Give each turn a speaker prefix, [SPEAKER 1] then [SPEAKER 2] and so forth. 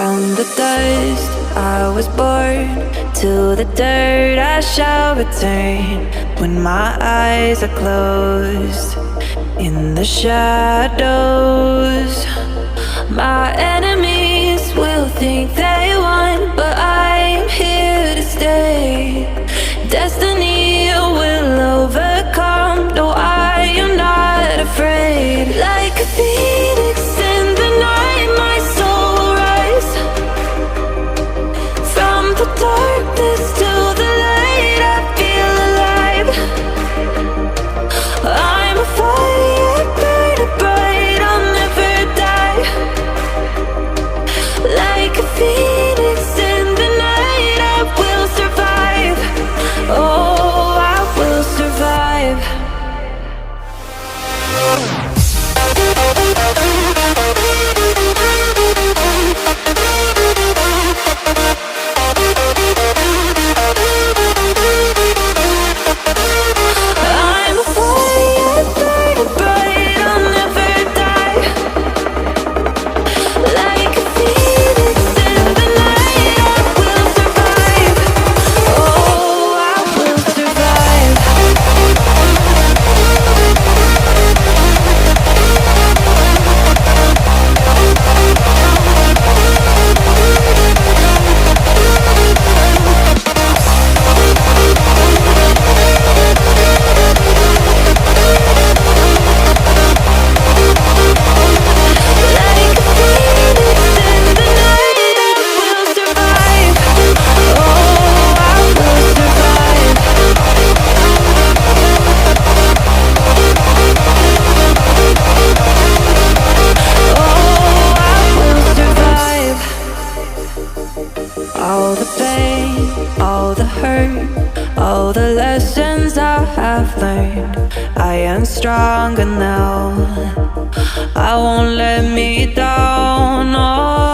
[SPEAKER 1] From the dust I was born, to the dirt I shall return. When my eyes are closed, in the shadows, my enemies will think they won, but I am here to stay. Destiny will overcome, no, I am not afraid. Like a phoenix in the night, my soul will rise. From the darkness to the light, I feel alive. I'm a fire burning bright, I'll never die. Like a phoenix in the night, I will survive. Oh, I will survive. I'm a fire burning bright, I'll never die. Like a phoenix in the night, I will survive. Oh, I will survive. Like a phoenix in the night, I will survive. Oh, I will survive. Oh, I will survive. All the pain, all the hurt, all the lessons I have learned, I am stronger now. I won't let me down. Oh,